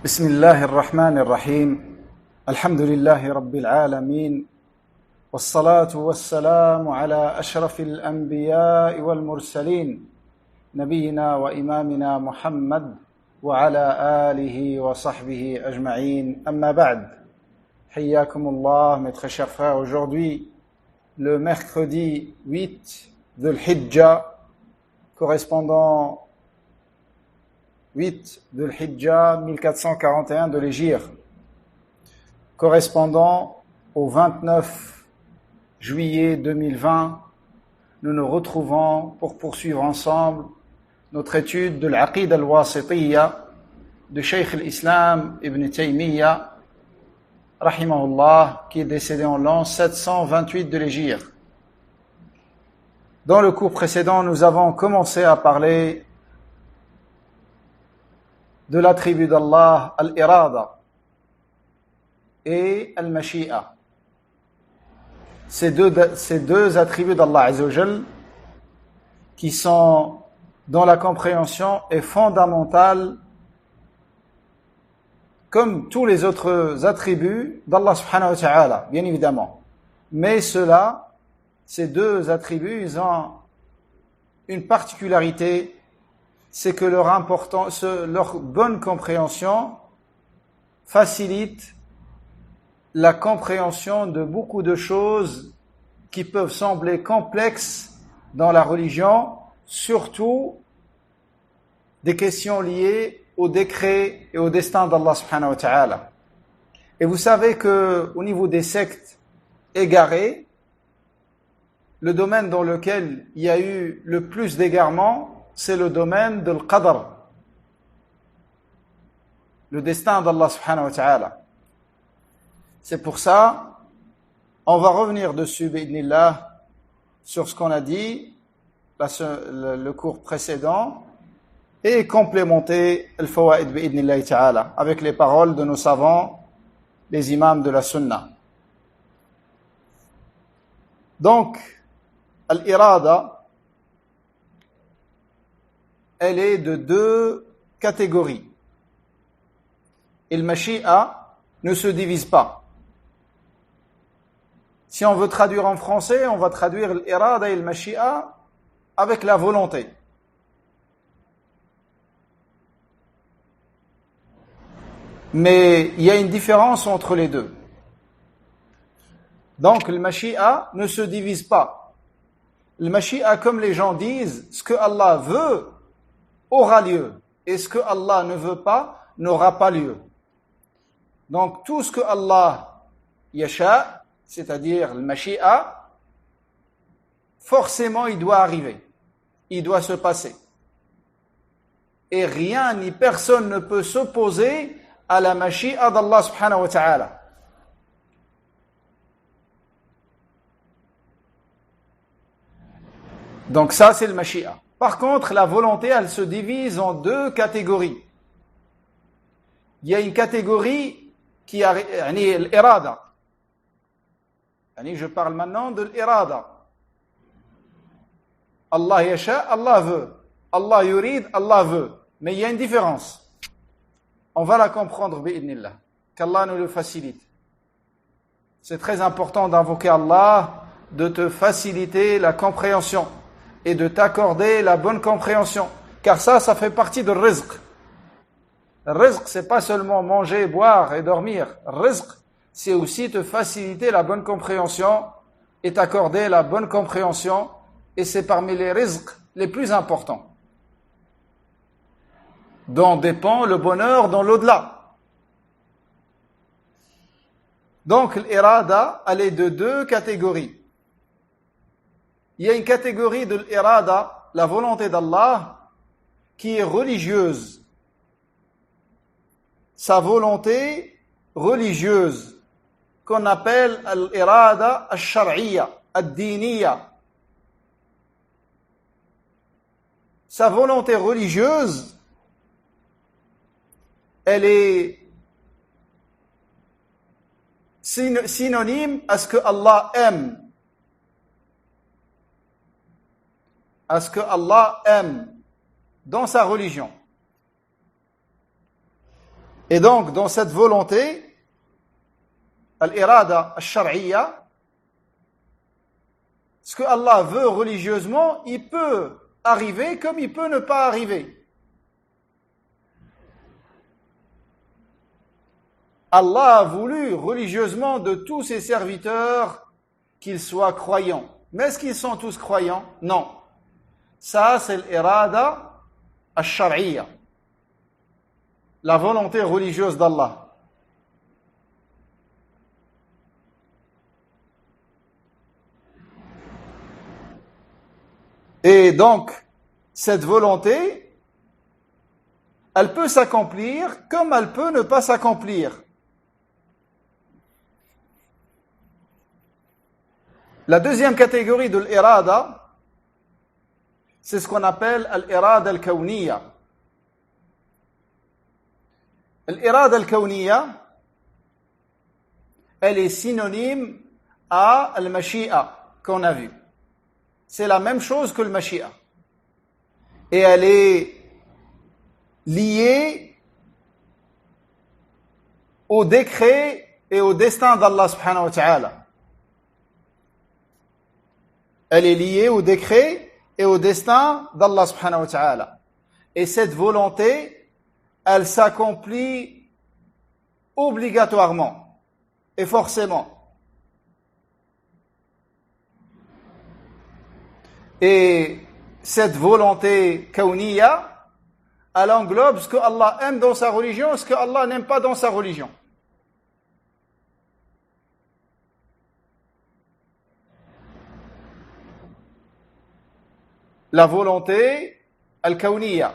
بسم الله الرحمن الرحيم الحمد لله رب العالمين والصلاة والسلام على أشرف الأنبياء والمرسلين نبينا وإمامنا محمد وعلى آله وصحبه أجمعين أما بعد حياكم الله mes très chers frères. Aujourd'hui le mercredi 8 de l'Hijja correspondant 8 de l'Hijja 1441 de l'Hégire, correspondant au 29 juillet 2020, nous nous retrouvons pour poursuivre ensemble notre étude de l'Aqid al-Wasitiyya de Cheikh al-Islam Ibn Taymiyyah, rahimahullah, qui est décédé en l'an 728 de l'Hégire. Dans le cours précédent, nous avons commencé à parler de l'attribut d'Allah, al-irada et al-mashi'a. Ces deux attributs d'Allah Azza wa Jal qui sont dans la compréhension et fondamentales comme tous les autres attributs d'Allah subhanahu wa ta'ala, bien évidemment. Mais ces deux attributs, ils ont une particularité, c'est que leur bonne compréhension facilite la compréhension de beaucoup de choses qui peuvent sembler complexes dans la religion, surtout des questions liées au décret et au destin d'Allah subhanahu wa ta'ala. Et vous savez que au niveau des sectes égarées, le domaine dans lequel il y a eu le plus d'égarements, c'est le domaine de l'qadr, le destin d'Allah subhanahu wa ta'ala. C'est pour ça, on va revenir dessus, bi'idhnillah, sur ce qu'on a dit, le cours précédent, et complémenter al-fawaid bi'idhnillah ta'ala, avec les paroles de nos savants, les imams de la sunna. Donc, al-irada, elle est de deux catégories. Et le mashi'a ne se divise pas. Si on veut traduire en français, on va traduire l'irada et le mashi'a avec la volonté. Mais il y a une différence entre les deux. Donc le mashi'a ne se divise pas. Le mashi'a, comme les gens disent, ce que Allah veut aura lieu, et ce que Allah ne veut pas n'aura pas lieu. Donc tout ce que Allah yasha, c'est-à-dire le mashi'a, forcément il doit arriver, il doit se passer. Et rien ni personne ne peut s'opposer à la mashi'a d'Allah subhanahu wa ta'ala. Donc ça c'est le mashi'a. Par contre, la volonté, elle se divise en deux catégories. Il y a une catégorie qui a l'irada. Je parle maintenant de l'irada. Allah yasha, Allah veut. Allah yurid, Allah veut. Mais il y a une différence. On va la comprendre, bi'idhnillah. Qu'Allah nous le facilite. C'est très important d'invoquer Allah, de te faciliter la compréhension et de t'accorder la bonne compréhension. Car ça fait partie de rizq. Rizq, c'est pas seulement manger, boire et dormir. Rizq, c'est aussi te faciliter la bonne compréhension et t'accorder la bonne compréhension. Et c'est parmi les rizq les plus importants, dont dépend le bonheur dans l'au-delà. Donc l'irada, elle est de deux catégories. Il y a une catégorie de l'irada, la volonté d'Allah, qui est religieuse. Sa volonté religieuse, qu'on appelle l'irada al-shar'iyya, al-diniyya. Sa volonté religieuse, elle est synonyme à ce que Allah aime. À ce que Allah aime dans sa religion. Et donc, dans cette volonté, al-irada al-shar'iyya, ce que Allah veut religieusement, il peut arriver comme il peut ne pas arriver. Allah a voulu religieusement de tous ses serviteurs qu'ils soient croyants. Mais est-ce qu'ils sont tous croyants? Non. Ça, c'est l'irada al-shar'iyya, la volonté religieuse d'Allah. Et donc, cette volonté, elle peut s'accomplir comme elle peut ne pas s'accomplir. La deuxième catégorie de l'irada, c'est ce qu'on appelle l'irada al-kawniyya. L'irada al-kawniyya, elle est synonyme à al-mashi'a qu'on a vu. C'est la même chose que le mashi'a. Et elle est liée au décret et au destin d'Allah subhanahu wa ta'ala. Elle est liée au décret et au destin d'Allah subhanahu wa ta'ala. Et cette volonté, elle s'accomplit obligatoirement et forcément. Et cette volonté kawniyya, elle englobe ce que Allah aime dans sa religion et ce que Allah n'aime pas dans sa religion. La volonté al-kawniyya,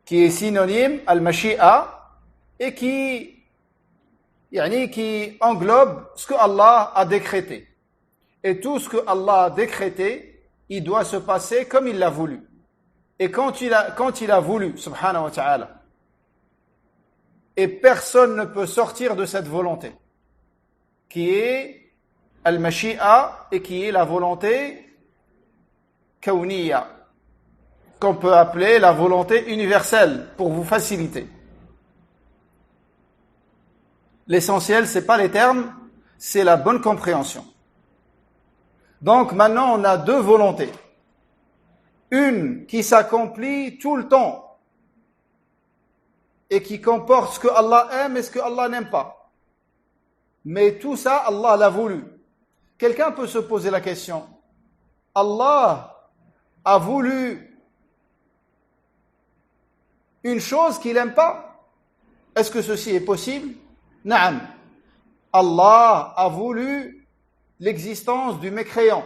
qui est synonyme al-mashi'a et qui englobe ce que Allah a décrété. Et tout ce que Allah a décrété, il doit se passer comme il l'a voulu. Et quand il a voulu, subhanahu wa ta'ala. Et personne ne peut sortir de cette volonté, qui est al-mashi'a et qui est la volonté kawniyya, qu'on peut appeler la volonté universelle, pour vous faciliter. L'essentiel, c'est pas les termes, c'est la bonne compréhension. Donc maintenant, on a deux volontés. Une qui s'accomplit tout le temps et qui comporte ce que Allah aime et ce que Allah n'aime pas. Mais tout ça, Allah l'a voulu. Quelqu'un peut se poser la question. Allah a voulu une chose qu'il n'aime pas. Est-ce que ceci est possible? Naam. Allah a voulu l'existence du mécréant.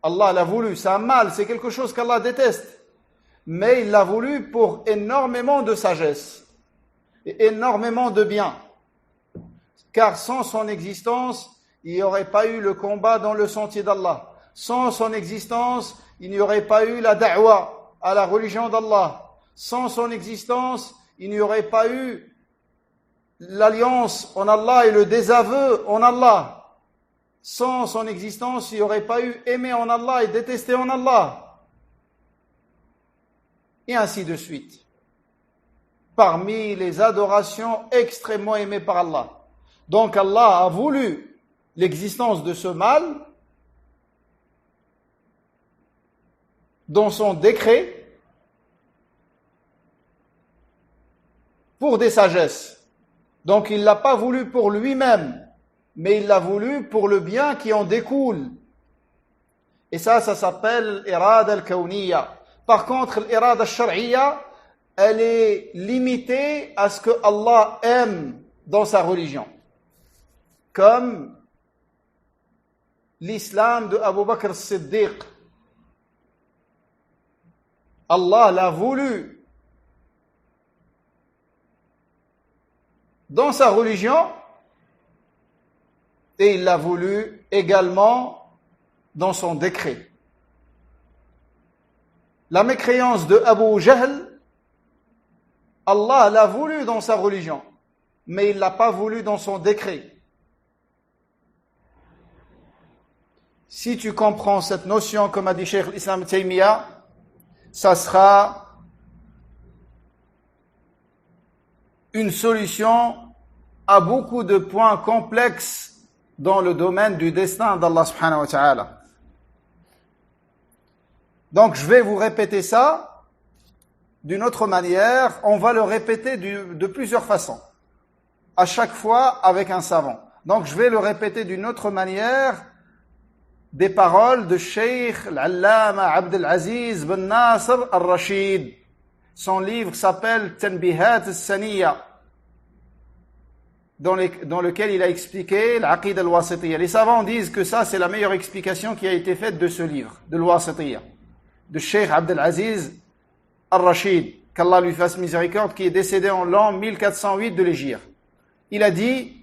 Allah l'a voulu, c'est un mal, c'est quelque chose qu'Allah déteste. Mais il l'a voulu pour énormément de sagesse et énormément de bien. Car sans son existence, il n'y aurait pas eu le combat dans le sentier d'Allah. Sans son existence, il n'y aurait pas eu la da'wa à la religion d'Allah. Sans son existence, il n'y aurait pas eu l'alliance en Allah et le désaveu en Allah. Sans son existence, il n'y aurait pas eu aimer en Allah et détester en Allah. Et ainsi de suite. Parmi les adorations extrêmement aimées par Allah. Donc Allah a voulu l'existence de ce mal dans son décret pour des sagesses. Donc il ne l'a pas voulu pour lui-même, mais il l'a voulu pour le bien qui en découle. Et ça s'appelle l'irada al-kawniyya. Par contre, l'irada al-shar'iyya, elle est limitée à ce que Allah aime dans sa religion. Comme l'islam de Abu Bakr as-Siddiq. Allah l'a voulu dans sa religion et il l'a voulu également dans son décret. La mécréance de Abu Jahl, Allah l'a voulu dans sa religion, mais il ne l'a pas voulu dans son décret. Si tu comprends cette notion, comme a dit Cheikh l'Islam Taymiyyah, ça sera une solution à beaucoup de points complexes dans le domaine du destin d'Allah subhanahu wa ta'ala. Donc je vais vous répéter ça d'une autre manière. On va le répéter de plusieurs façons, à chaque fois avec un savant. Donc je vais le répéter d'une autre manière, des paroles de Cheikh Al-Allama Abdel Aziz Ben Nasser Al-Rashid. Son livre s'appelle Tanbihat Al-Saniya, dans lequel il a expliqué l'Aqid al-Wasitiyya. Les savants disent que ça, c'est la meilleure explication qui a été faite de ce livre, de l'Wasitiyya, de Cheikh Abdel Aziz Al-Rashid, qu'Allah lui fasse miséricorde, qui est décédé en l'an 1408 de l'Hégire. Il a dit: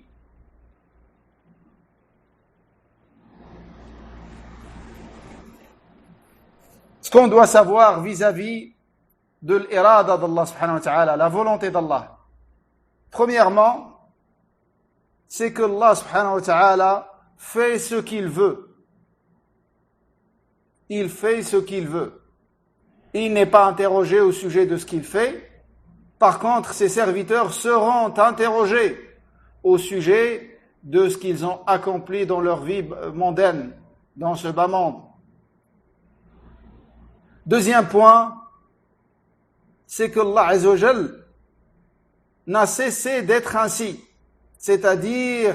ce qu'on doit savoir vis-à-vis de l'irada d'Allah subhanahu wa ta'ala, la volonté d'Allah. Premièrement, c'est que Allah subhanahu wa ta'ala fait ce qu'il veut. Il fait ce qu'il veut. Il n'est pas interrogé au sujet de ce qu'il fait. Par contre, ses serviteurs seront interrogés au sujet de ce qu'ils ont accompli dans leur vie mondaine, dans ce bas monde. Deuxième point, c'est que Allah Azza wa Jal n'a cessé d'être ainsi, c'est-à-dire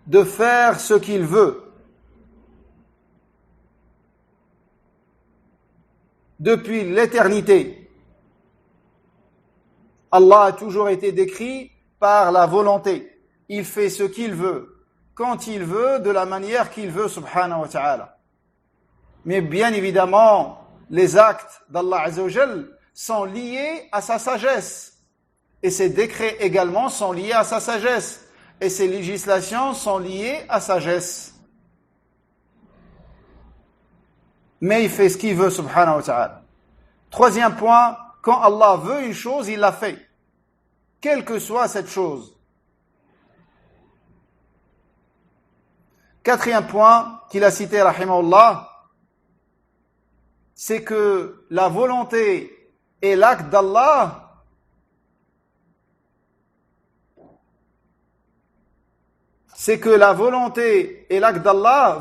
de faire ce qu'il veut. Depuis l'éternité, Allah a toujours été décrit par la volonté. Il fait ce qu'il veut, quand il veut, de la manière qu'il veut, subhanahu wa ta'ala. Mais bien évidemment, les actes d'Allah Azza wa Jal sont liés à sa sagesse. Et ses décrets également sont liés à sa sagesse. Et ses législations sont liées à sa sagesse. Mais il fait ce qu'il veut, subhanahu wa ta'ala. Troisième point, quand Allah veut une chose, il la fait. Quelle que soit cette chose. Quatrième point qu'il a cité, rahimahullah, c'est que la volonté et l'acte d'Allah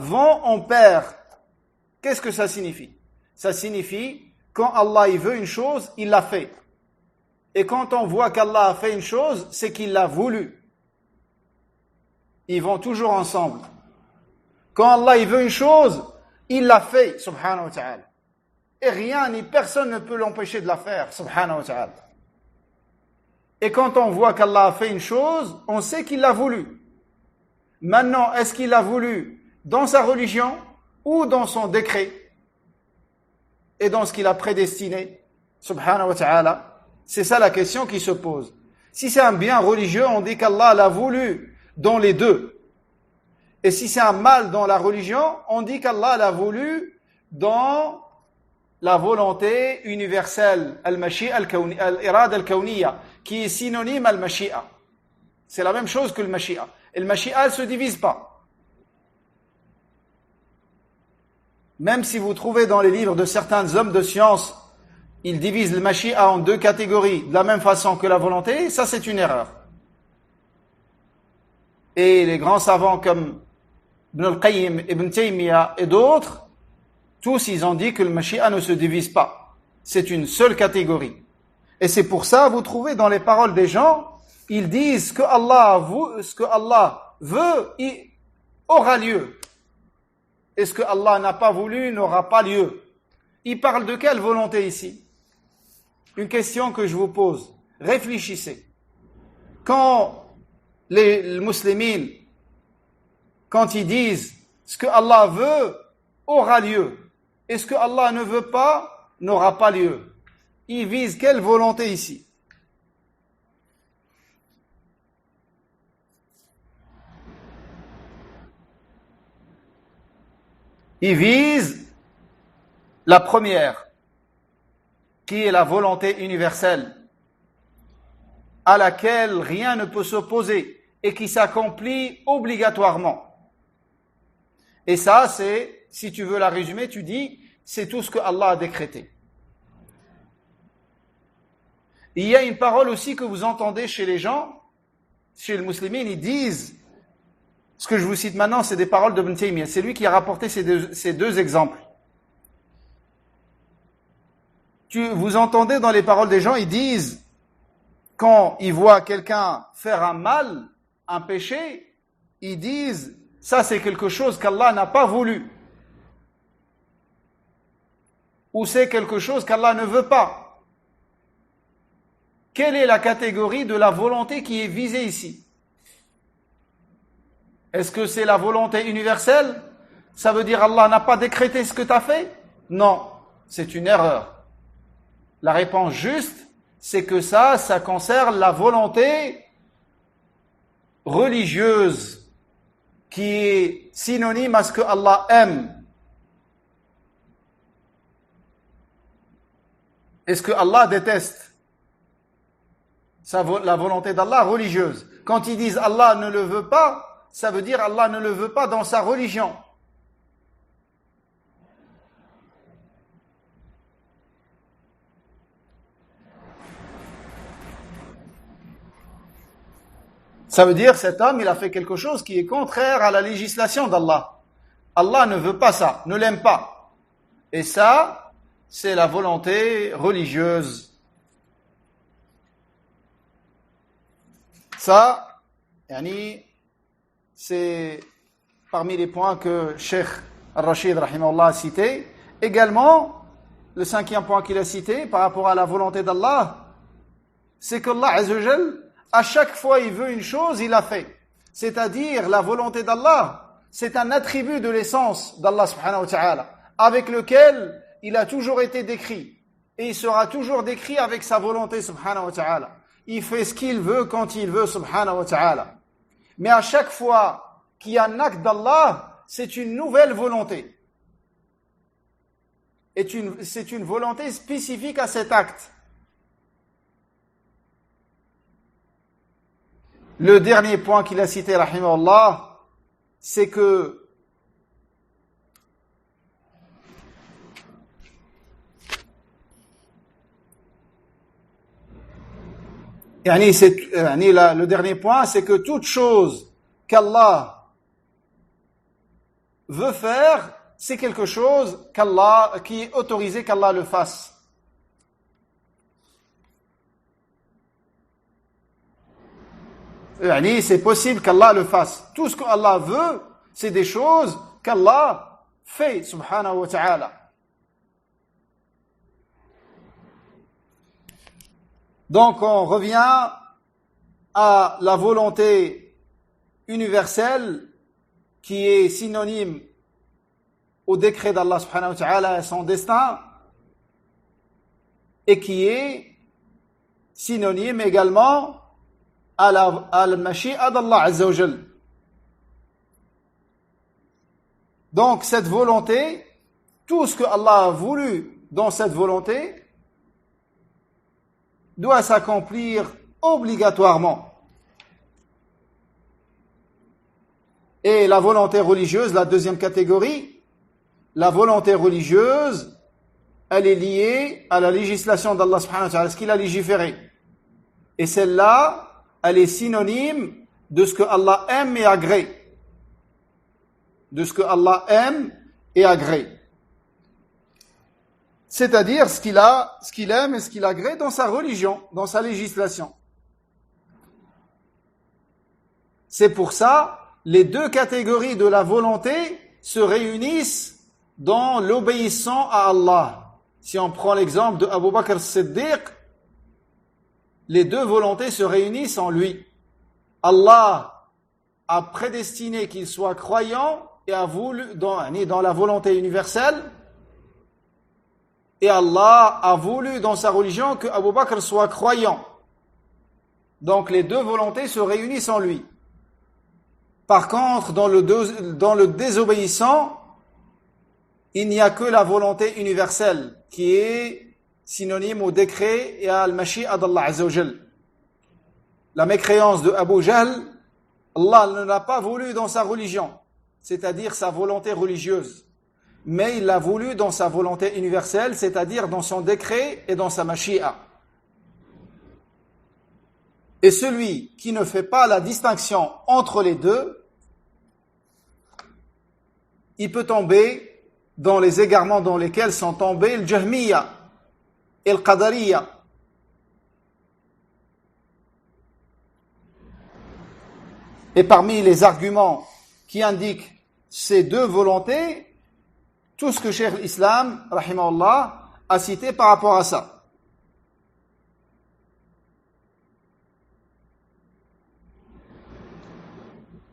vont en pair. Qu'est-ce que ça signifie? Ça signifie, quand Allah il veut une chose, il l'a fait. Et quand on voit qu'Allah a fait une chose, c'est qu'il l'a voulu. Ils vont toujours ensemble. Quand Allah il veut une chose, il l'a fait, subhanahu wa ta'ala. Et rien ni personne ne peut l'empêcher de la faire, subhanahu wa ta'ala. Et quand on voit qu'Allah a fait une chose, on sait qu'il l'a voulu. Maintenant, est-ce qu'il l'a voulu dans sa religion ou dans son décret et dans ce qu'il a prédestiné, subhanahu wa ta'ala? C'est ça la question qui se pose. Si c'est un bien religieux, on dit qu'Allah l'a voulu dans les deux. Et si c'est un mal dans la religion, on dit qu'Allah l'a voulu dans la volonté universelle, al-irada al-kawniyya, qui est synonyme al-mashi'a. C'est la même chose que le mashi'a. Et le mashi'a ne se divise pas. Même si vous trouvez dans les livres de certains hommes de science, ils divisent le mashi'a en deux catégories, de la même façon que la volonté, ça c'est une erreur. Et les grands savants comme Ibn al-Qayyim, Ibn Taymiyyah et d'autres, tous ils ont dit que le mashi'a ne se divise pas. C'est une seule catégorie. Et c'est pour ça, vous trouvez dans les paroles des gens, ils disent que ce que Allah veut, il aura lieu. Et ce que Allah n'a pas voulu n'aura pas lieu. Ils parlent de quelle volonté ici? Une question que je vous pose. Réfléchissez. Quand les musulmans, quand ils disent ce que Allah veut aura lieu, et ce que Allah ne veut pas n'aura pas lieu, ils visent quelle volonté ici? Ils visent la première, qui est la volonté universelle, à laquelle rien ne peut s'opposer et qui s'accomplit obligatoirement. Et ça, c'est, si tu veux la résumer, tu dis, c'est tout ce que Allah a décrété. Il y a une parole aussi que vous entendez chez les gens, chez les musulmans, ils disent, ce que je vous cite maintenant, c'est des paroles d'Ibn Taymiyyah. C'est lui qui a rapporté ces deux exemples. Vous entendez dans les paroles des gens, ils disent, quand ils voient quelqu'un faire un mal, un péché, ils disent, ça c'est quelque chose qu'Allah n'a pas voulu. Ou c'est quelque chose qu'Allah ne veut pas. Quelle est la catégorie de la volonté qui est visée ici? Est-ce que c'est la volonté universelle? Ça veut dire Allah n'a pas décrété ce que tu as fait? Non, c'est une erreur. La réponse juste, c'est que ça concerne la volonté religieuse qui est synonyme à ce que Allah aime. Et ce que Allah déteste. La volonté d'Allah religieuse. Quand ils disent Allah ne le veut pas, ça veut dire Allah ne le veut pas dans sa religion. Ça veut dire cet homme, il a fait quelque chose qui est contraire à la législation d'Allah. Allah ne veut pas ça, ne l'aime pas. Et ça, c'est la volonté religieuse. Ça, c'est parmi les points que Cheikh Al-Rashid rahimahullah a cité. Également, le cinquième point qu'il a cité par rapport à la volonté d'Allah, c'est qu'Allah Azzawajal, à chaque fois il veut une chose, il la fait. C'est-à-dire, la volonté d'Allah, c'est un attribut de l'essence d'Allah subhanahu wa ta'ala, avec lequel il a toujours été décrit. Et il sera toujours décrit avec sa volonté subhanahu wa ta'ala. Il fait ce qu'il veut quand il veut subhanahu wa ta'ala. Mais à chaque fois qu'il y a un acte d'Allah, c'est une nouvelle volonté. C'est une volonté spécifique à cet acte. Le dernier point qu'il a cité, rahimahullah, c'est que le dernier point, c'est que toute chose qu'Allah veut faire, c'est quelque chose qui est autorisé qu'Allah le fasse. C'est possible qu'Allah le fasse. Tout ce qu'Allah veut, c'est des choses qu'Allah fait, subhanahu wa ta'ala. Donc on revient à la volonté universelle qui est synonyme au décret d'Allah subhanahu wa ta'ala et son destin, et qui est synonyme également à la mashi'a d'Allah Azza wa Jal. Donc cette volonté, tout ce que Allah a voulu dans cette volonté doit s'accomplir obligatoirement. Et la volonté religieuse, la deuxième catégorie, la volonté religieuse, elle est liée à la législation d'Allah subhanahu wa ta'ala, ce qu'il a légiféré. Et celle-là, elle est synonyme de ce que Allah aime et agrée. De ce que Allah aime et agrée. C'est-à-dire ce qu'il aime et ce qu'il agrée dans sa religion, dans sa législation. C'est pour ça, les deux catégories de la volonté se réunissent dans l'obéissant à Allah. Si on prend l'exemple de Abu Bakr as-Siddiq, les deux volontés se réunissent en lui. Allah a prédestiné qu'il soit croyant et a voulu, dans la volonté universelle, et Allah a voulu dans sa religion que Abu Bakr soit croyant. Donc les deux volontés se réunissent en lui. Par contre, dans le désobéissant, il n'y a que la volonté universelle qui est synonyme au décret et à al-mashi'a d'Allah Azza wa Jal. La mécréance de Abu Jahl, Allah ne l'a pas voulu dans sa religion, c'est-à-dire sa volonté religieuse. Mais il l'a voulu dans sa volonté universelle, c'est-à-dire dans son décret et dans sa mashi'a. Et celui qui ne fait pas la distinction entre les deux, il peut tomber dans les égarements dans lesquels sont tombés le Jahmiya et le Qadariya. Et parmi les arguments qui indiquent ces deux volontés, tout ce que Cheikh l'Islam, rahimahullah, a cité par rapport à ça.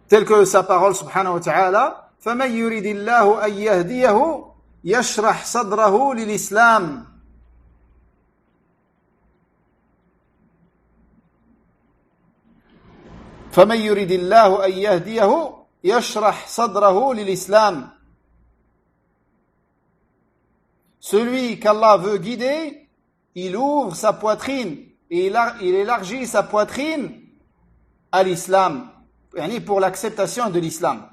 Tel que sa parole subhanahu wa ta'ala, فَمَنْ يُرِدِ اللَّهُ أَنْ يَهْدِيَهُ يَشْرَحْ صَدْرَهُ لِلْإِسْلَامِ. فَمَنْ يُرِدِ اللَّهُ أَنْ يَهْدِيَهُ يَشْرَحْ صَدْرَهُ لِلْإِسْلَامِ. Celui qu'Allah veut guider, il ouvre sa poitrine et il élargit sa poitrine à l'islam, pour l'acceptation de l'islam.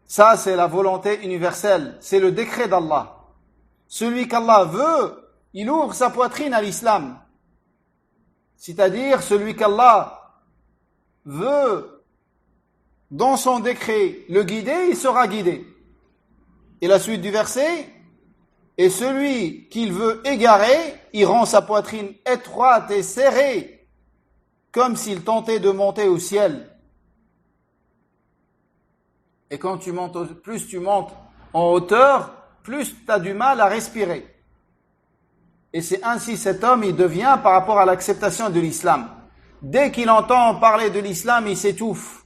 Ça, c'est la volonté universelle, c'est le décret d'Allah. Celui qu'Allah veut, il ouvre sa poitrine à l'islam. C'est-à-dire, celui qu'Allah veut, dans son décret, le guider, il sera guidé. Et la suite du verset, et celui qu'il veut égarer, il rend sa poitrine étroite et serrée, comme s'il tentait de monter au ciel. Et quand plus tu montes en hauteur, plus tu as du mal à respirer. Et c'est ainsi cet homme, il devient par rapport à l'acceptation de l'islam. Dès qu'il entend parler de l'islam, il s'étouffe.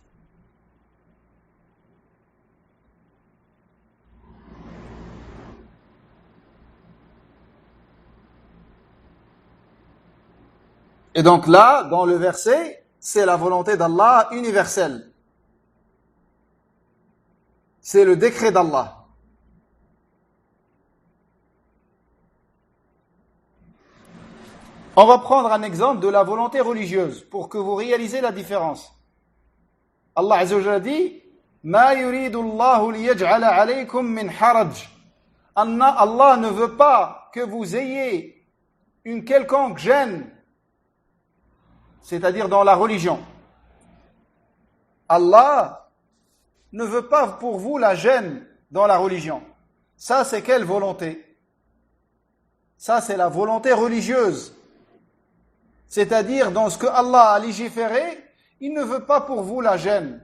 Et donc là, dans le verset, c'est la volonté d'Allah universelle. C'est le décret d'Allah. On va prendre un exemple de la volonté religieuse pour que vous réalisez la différence. Allah Azza wa Jalla dit: "Ma yuridu Allahu liyaj'ala alaykum min haraj." Allah ne veut pas que vous ayez une quelconque gêne, c'est-à-dire dans la religion. Allah ne veut pas pour vous la gêne dans la religion. Ça, c'est quelle volonté? Ça, c'est la volonté religieuse. C'est-à-dire, dans ce que Allah a légiféré, il ne veut pas pour vous la gêne.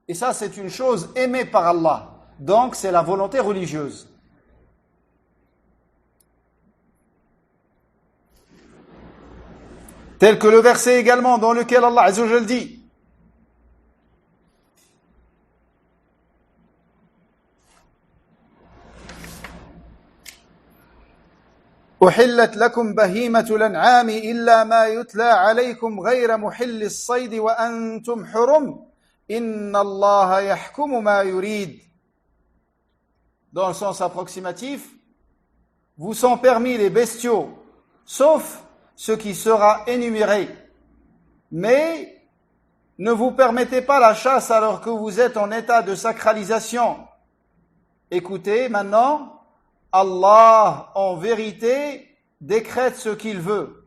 Et ça, c'est une chose aimée par Allah. Donc, c'est la volonté religieuse. Tel que le verset également dans lequel Allah Azza wa Jalla dit: أحلت لكم بهيمة الأنعام إلا ما يتلى عليكم غير محل الصيد وأنتم حرم إن الله يحكم ما يريد. Dans le sens approximatif, vous sont permis les bestiaux, sauf ce qui sera énuméré. Mais ne vous permettez pas la chasse alors que vous êtes en état de sacralisation. Écoutez maintenant, Allah, en vérité, décrète ce qu'il veut.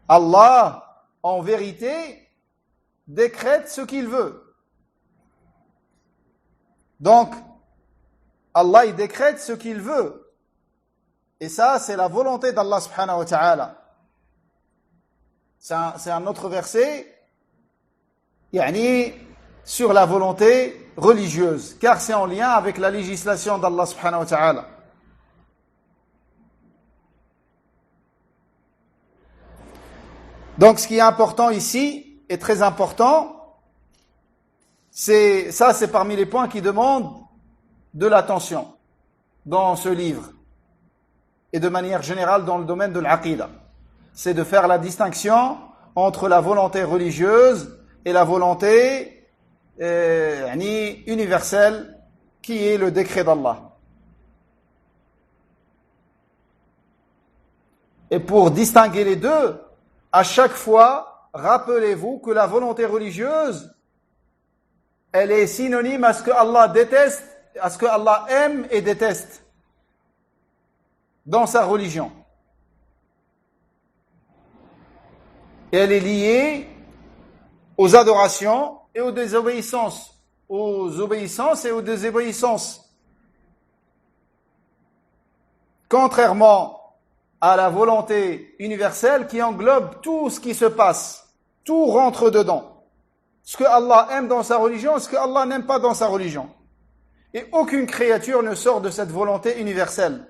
Allah, en vérité, décrète ce qu'il veut. Donc, Allah, il décrète ce qu'il veut. Et ça, c'est la volonté d'Allah subhanahu wa ta'ala. C'est un autre verset, sur la volonté religieuse, car c'est en lien avec la législation d'Allah subhanahu wa ta'ala. Donc ce qui est important ici, est très important, c'est parmi les points qui demandent de l'attention dans ce livre et de manière générale dans le domaine de l'aqida. C'est de faire la distinction entre la volonté religieuse et la volonté universelle qui est le décret d'Allah. Et pour distinguer les deux, à chaque fois, rappelez-vous que la volonté religieuse, elle est synonyme à ce que Allah déteste, à ce que Allah aime et déteste dans sa religion. Et elle est liée aux adorations et aux désobéissances. Aux obéissances et aux désobéissances. Contrairement à la volonté universelle qui englobe tout ce qui se passe. Tout rentre dedans. Ce que Allah aime dans sa religion et ce que Allah n'aime pas dans sa religion. Et aucune créature ne sort de cette volonté universelle.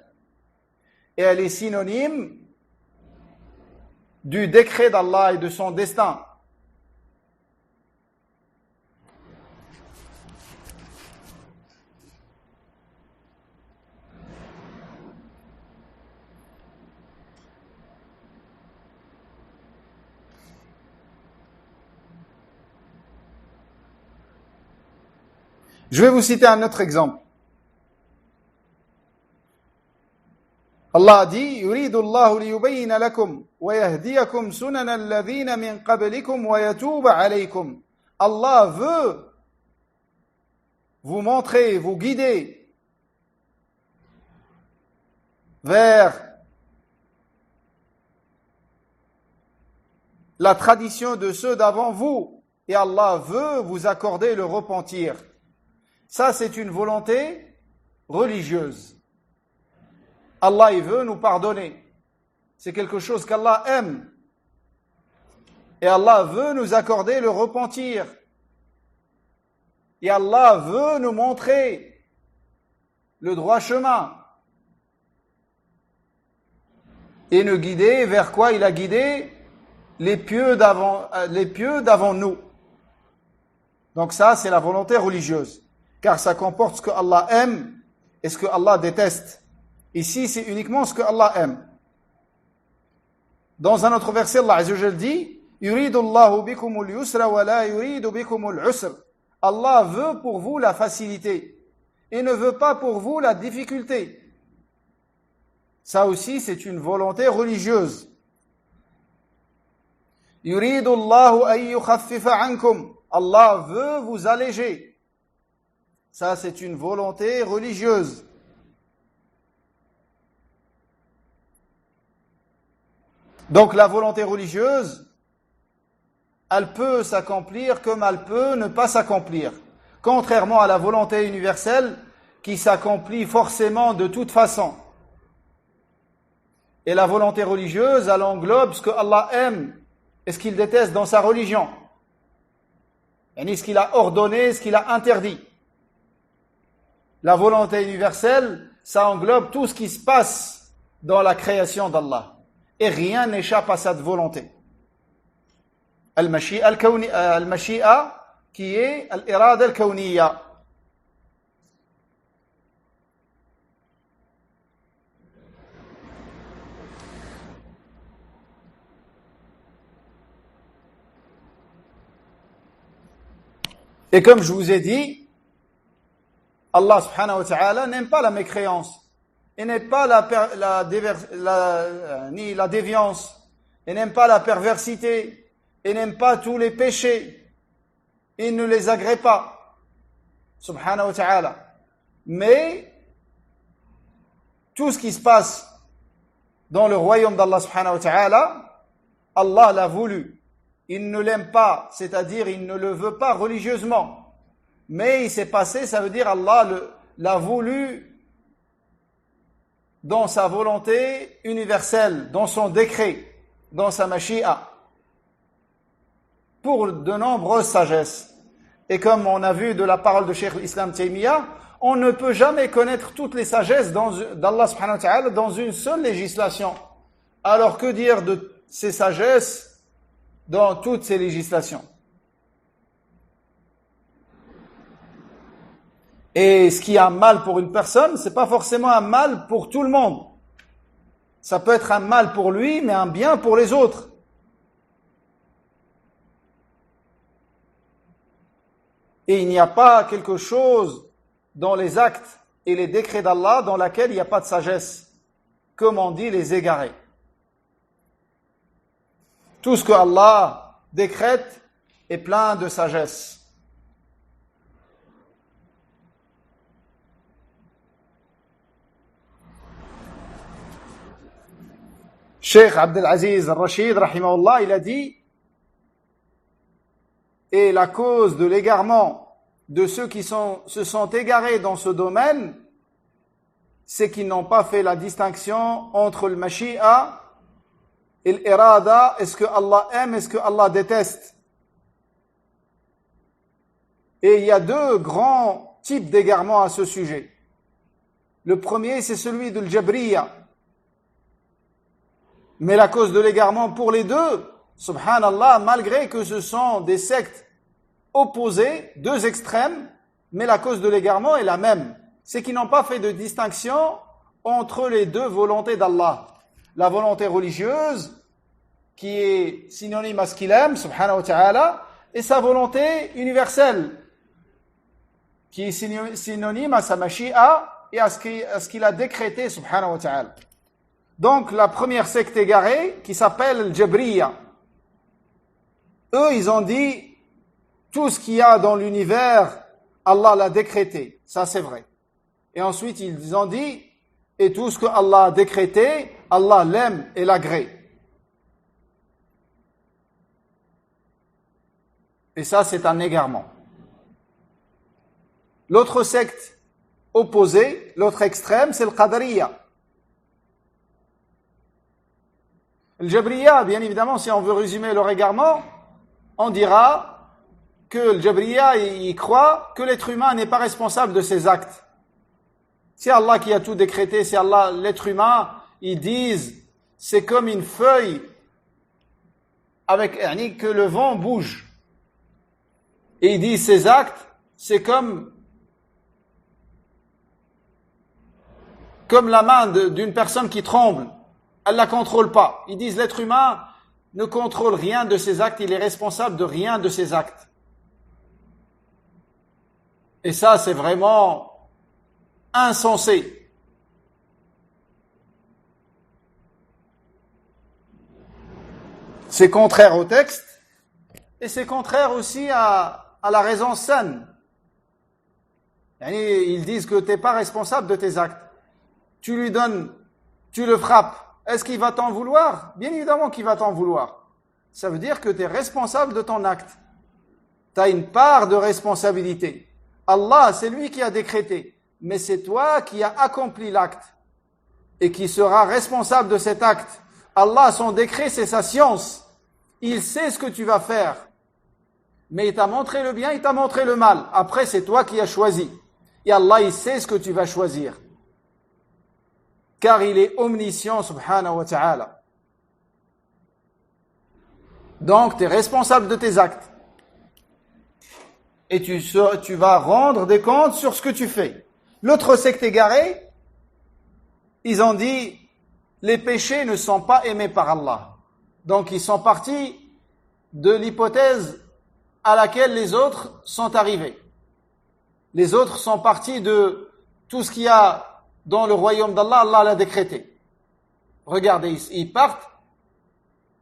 Et elle est synonyme du décret d'Allah et de son destin. Je vais vous citer un autre exemple. Allah a dit يريد الله ليبين لكم ويهديكم سنن الذين من قبلكم ويتوب عليكم. Allah veut vous montrer, vous guider vers la tradition de ceux d'avant vous et Allah veut vous accorder le repentir. Ça, c'est une volonté religieuse. Allah, il veut nous pardonner. C'est quelque chose qu'Allah aime. Et Allah veut nous accorder le repentir. Et Allah veut nous montrer le droit chemin. Et nous guider vers quoi il a guidé les pieux d'avant nous. Donc ça, c'est la volonté religieuse. Car ça comporte ce que Allah aime et ce que Allah déteste. Ici, c'est uniquement ce que Allah aime. Dans un autre verset, Allah Azza wa Jalla dit يُرِيدُ اللَّهُ بِكُمُ الْيُسْرَ وَلَا يُرِيدُ بِكُمُ الْعُسْرَ. Allah veut pour vous la facilité et ne veut pas pour vous la difficulté. Ça aussi, c'est une volonté religieuse. يُرِيدُ اللَّهُ أَن يُخَفِّفَ عَنكُمْ. Allah veut vous alléger. Ça, c'est une volonté religieuse. Donc, la volonté religieuse, elle peut s'accomplir comme elle peut ne pas s'accomplir. Contrairement à la volonté universelle qui s'accomplit forcément de toute façon. Et la volonté religieuse, elle englobe ce que Allah aime et ce qu'il déteste dans sa religion. Et ce qu'il a ordonné, ce qu'il a interdit. La volonté universelle, ça englobe tout ce qui se passe dans la création d'Allah. Et rien n'échappe à cette volonté. Al-Mashi'a qui est Al-Irada al-Kawniyya. Et comme je vous ai dit, Allah subhanahu wa ta'ala n'aime pas la mécréance. Il n'aime pas ni la déviance. Il n'aime pas la perversité. Il n'aime pas tous les péchés. Il ne les agrée pas. Subhanahu wa ta'ala. Mais, tout ce qui se passe dans le royaume d'Allah subhanahu wa ta'ala, Allah l'a voulu. Il ne l'aime pas, c'est-à-dire il ne le veut pas religieusement. Mais il s'est passé, ça veut dire Allah l'a voulu dans sa volonté universelle, dans son décret, dans sa mashi'a, pour de nombreuses sagesses. Et comme on a vu de la parole de Cheikh l'Islam Taymiyyah, on ne peut jamais connaître toutes les sagesses d'Allah subhanahu wa ta'ala dans une seule législation. Alors que dire de ces sagesses dans toutes ces législations? Et ce qui est un mal pour une personne, c'est pas forcément un mal pour tout le monde. Ça peut être un mal pour lui, mais un bien pour les autres. Et il n'y a pas quelque chose dans les actes et les décrets d'Allah dans laquelle il n'y a pas de sagesse. Comme on dit, les égarés. Tout ce que Allah décrète est plein de sagesse. Cheikh Abdel Aziz al-Rashid, rahimahullah, il a dit Et la cause de l'égarement de ceux qui se sont égarés dans ce domaine, c'est qu'ils n'ont pas fait la distinction entre le mashi'a et l'irada. Est-ce que Allah aime, est-ce que Allah déteste? Et il y a deux grands types d'égarement à ce sujet. Le premier, c'est celui de l'Jabriya. Mais la cause de l'égarement pour les deux, subhanallah, malgré que ce sont des sectes opposées, deux extrêmes, mais la cause de l'égarement est la même. C'est qu'ils n'ont pas fait de distinction entre les deux volontés d'Allah. La volonté religieuse, qui est synonyme à ce qu'il aime, subhanahu wa ta'ala, et sa volonté universelle, qui est synonyme à sa mashi'a et à ce qu'il a décrété, subhanahu wa ta'ala. Donc, la première secte égarée, qui s'appelle Jabriya, eux, ils ont dit, tout ce qu'il y a dans l'univers, Allah l'a décrété. Ça, c'est vrai. Et ensuite, ils ont dit, et tout ce que Allah a décrété, Allah l'aime et l'agrée. Et ça, c'est un égarement. L'autre secte opposée, l'autre extrême, c'est le Qadariya. Le Jabriya, bien évidemment, si on veut résumer leur égarement, on dira que le Jabriya, il croit que l'être humain n'est pas responsable de ses actes. C'est Allah qui a tout décrété, c'est Allah, l'être humain, ils disent, c'est comme une feuille avec que le vent bouge. Et ils disent, ces actes, c'est comme la main d'une personne qui tremble. Elle ne la contrôle pas. Ils disent, l'être humain ne contrôle rien de ses actes, il est responsable de rien de ses actes. Et ça, c'est vraiment insensé. C'est contraire au texte et c'est contraire aussi à la raison saine. Ils disent que tu n'es pas responsable de tes actes. Tu lui donnes, tu le frappes. Est-ce qu'il va t'en vouloir? Bien évidemment qu'il va t'en vouloir. Ça veut dire que tu es responsable de ton acte. Tu as une part de responsabilité. Allah, c'est lui qui a décrété. Mais c'est toi qui as accompli l'acte et qui sera responsable de cet acte. Allah, son décret, c'est sa science. Il sait ce que tu vas faire. Mais il t'a montré le bien, il t'a montré le mal. Après, c'est toi qui as choisi. Et Allah, il sait ce que tu vas choisir. Car il est omniscient, subhanahu wa ta'ala. Donc, tu es responsable de tes actes. Et tu vas rendre des comptes sur ce que tu fais. L'autre secte égarée, ils ont dit, les péchés ne sont pas aimés par Allah. Donc, ils sont partis de l'hypothèse à laquelle les autres sont arrivés. Les autres sont partis de tout ce qu'il y a dans le royaume d'Allah, Allah l'a décrété. Regardez, ils partent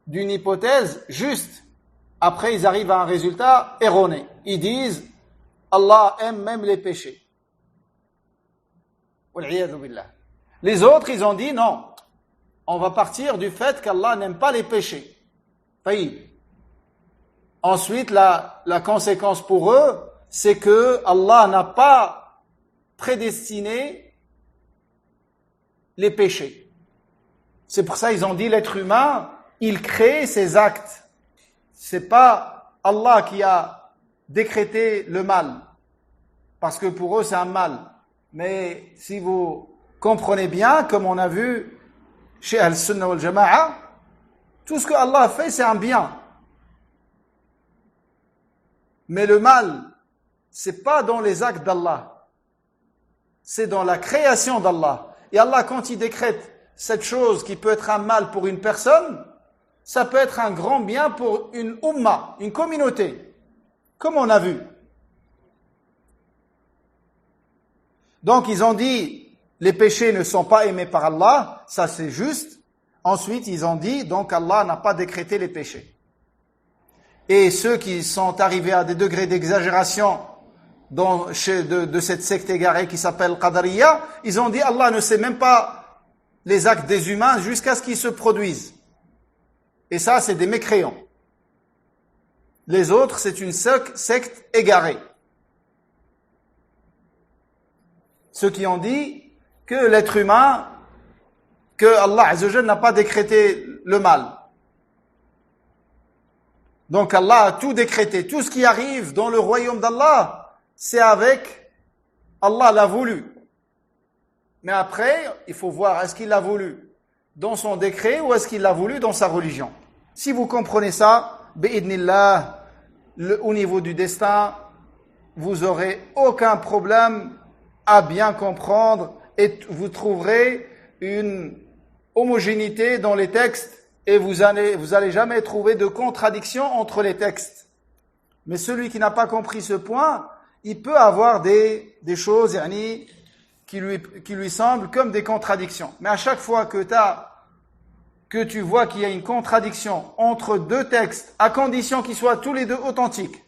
d'une hypothèse juste. Après, ils arrivent à un résultat erroné. Ils disent, Allah aime même les péchés. Les autres, ils ont dit, non, on va partir du fait qu'Allah n'aime pas les péchés. Ensuite, la conséquence pour eux, c'est que Allah n'a pas prédestiné les péchés. C'est pour ça qu'ils ont dit l'être humain, il crée ses actes. C'est pas Allah qui a décrété le mal. Parce que pour eux, c'est un mal. Mais si vous comprenez bien, comme on a vu chez Al-Sunnah wal-Jama'a, tout ce que Allah a fait, c'est un bien. Mais le mal, c'est pas dans les actes d'Allah. C'est dans la création d'Allah. Et Allah, quand il décrète cette chose qui peut être un mal pour une personne, ça peut être un grand bien pour une umma, une communauté, comme on a vu. Donc, ils ont dit, les péchés ne sont pas aimés par Allah, ça c'est juste. Ensuite, ils ont dit, donc Allah n'a pas décrété les péchés. Et ceux qui sont arrivés à des degrés d'exagération de cette secte égarée qui s'appelle Qadariya, ils ont dit Allah ne sait même pas les actes des humains jusqu'à ce qu'ils se produisent. Et ça, c'est des mécréants. Les autres, c'est une secte égarée. Ceux qui ont dit que l'être humain, que Allah Azza wa Jalla n'a pas décrété le mal. Donc Allah a tout décrété. Tout ce qui arrive dans le royaume d'Allah, c'est avec Allah l'a voulu. Mais après, il faut voir, est-ce qu'il l'a voulu dans son décret ou est-ce qu'il l'a voulu dans sa religion? Si vous comprenez ça, bi'idnillah, au niveau du destin, vous aurez aucun problème à bien comprendre et vous trouverez une homogénéité dans les textes et vous allez jamais trouver de contradiction entre les textes. Mais celui qui n'a pas compris ce point, il peut avoir des choses qui lui semblent comme des contradictions. Mais à chaque fois que tu vois qu'il y a une contradiction entre deux textes, à condition qu'ils soient tous les deux authentiques,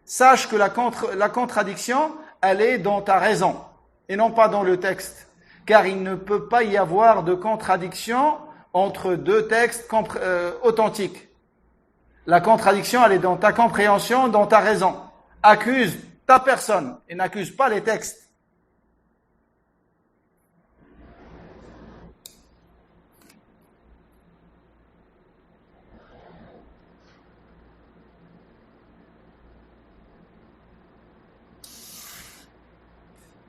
sache que la contradiction, elle est dans ta raison et non pas dans le texte. Car il ne peut pas y avoir de contradiction entre deux textes authentiques. La contradiction, elle est dans ta compréhension, dans ta raison. Accuse ta personne et n'accuse pas les textes.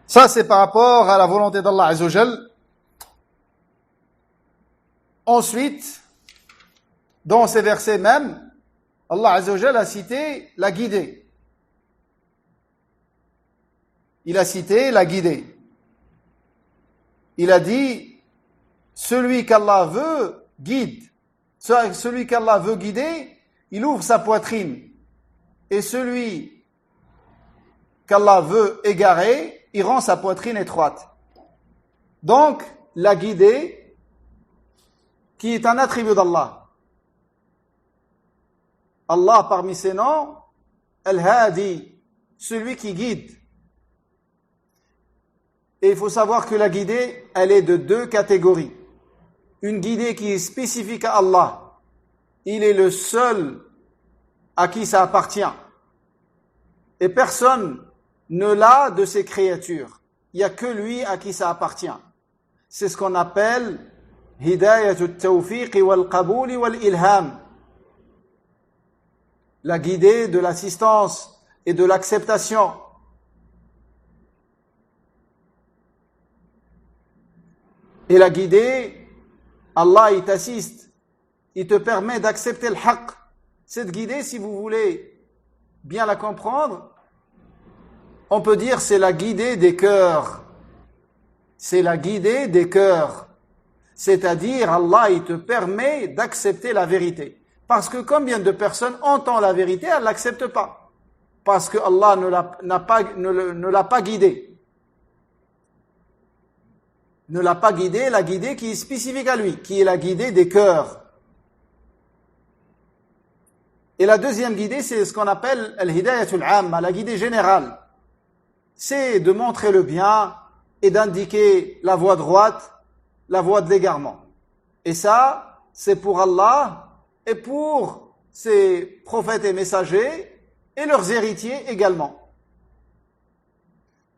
Ça, c'est par rapport à la volonté d'Allah Azza wa Jal. Ensuite, dans ces versets même, Allah Azza wa Jal a cité la guidée. Il a cité la guidée. Il a dit, celui qu'Allah veut, guide. Celui qu'Allah veut guider, il ouvre sa poitrine. Et celui qu'Allah veut égarer, il rend sa poitrine étroite. Donc, la guidée, qui est un attribut d'Allah. Allah, parmi ses noms, Al-Hadi, celui qui guide. Et il faut savoir que la guidée, elle est de deux catégories. Une guidée qui est spécifique à Allah. Il est le seul à qui ça appartient. Et personne ne l'a de ses créatures. Il n'y a que lui à qui ça appartient. C'est ce qu'on appelle Hidayatut Tawfiq wal Qaboul wal Ilham. La guidée de l'assistance et de l'acceptation. Et la guidée, Allah il t'assiste, il te permet d'accepter le haqq. Cette guidée, si vous voulez bien la comprendre, on peut dire c'est la guidée des cœurs. C'est la guidée des cœurs. C'est-à-dire, Allah, il te permet d'accepter la vérité. Parce que combien de personnes entendent la vérité, elles ne l'acceptent pas. Parce que Allah ne l'a pas guidé. Ne l'a pas guidé, la guidée qui est spécifique à lui, qui est la guidée des cœurs. Et la deuxième guidée, c'est ce qu'on appelle al-hidayatul amma, la guidée générale. C'est de montrer le bien et d'indiquer la voie droite, la voie de l'égarement. Et ça, c'est pour Allah et pour ses prophètes et messagers et leurs héritiers également.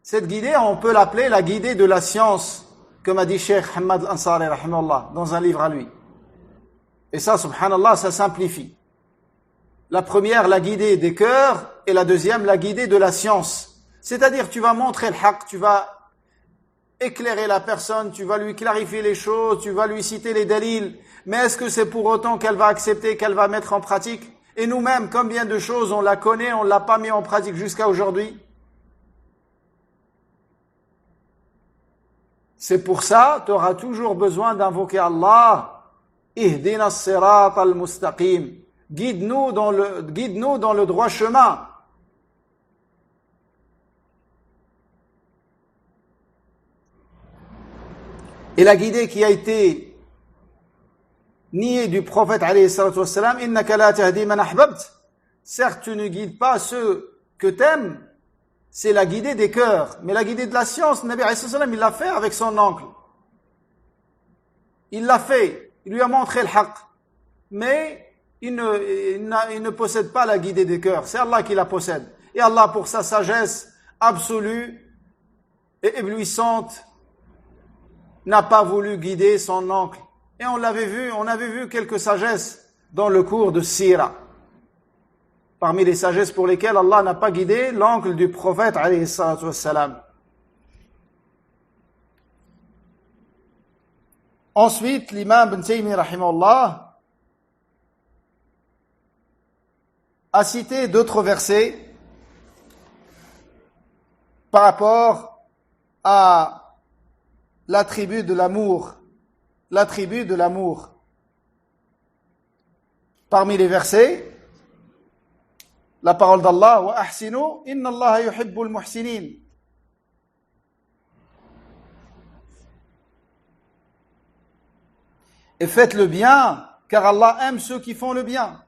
Cette guidée, on peut l'appeler la guidée de la science, comme a dit Cheikh Hamad Al-Ansari, rahimahullah, dans un livre à lui. Et ça, subhanallah, ça simplifie. La première, la guidée des cœurs, et la deuxième, la guidée de la science. C'est-à-dire, tu vas montrer le haqq, tu vas éclairer la personne, tu vas lui clarifier les choses, tu vas lui citer les dalils. Mais est-ce que c'est pour autant qu'elle va accepter, qu'elle va mettre en pratique? Et nous-mêmes, combien de choses on la connaît, on l'a pas mis en pratique jusqu'à aujourd'hui? C'est pour ça, tu auras toujours besoin d'invoquer Allah. Ihdina as-sirat al-mustaqim. Guide-nous dans le droit chemin. Et la guidée qui a été niée du prophète alayhi salatu wassalam, innaka la tahdi man ahbabt. Certes, tu ne guides pas ceux que t'aimes, c'est la guidée des cœurs. Mais la guidée de la science, Nabi alayhi salatu wassalam, il l'a fait avec son oncle. Il l'a fait, il lui a montré le haqq. Mais il ne possède pas la guidée des cœurs. C'est Allah qui la possède. Et Allah, pour sa sagesse absolue et éblouissante, n'a pas voulu guider son oncle. Et on avait vu quelques sagesses dans le cours de Sira. Parmi les sagesses pour lesquelles Allah n'a pas guidé l'oncle du prophète, alayhi salatu wassalam. Ensuite, l'imam Ibn Taymiyyah, rahimahullah, a cité d'autres versets par rapport à l'attribut de l'amour. L'attribut de l'amour. Parmi les versets, la parole d'Allah, wa ahsinu, inna Allah yuhibbul muhsinin. Et faites le bien, car Allah aime ceux qui font le bien.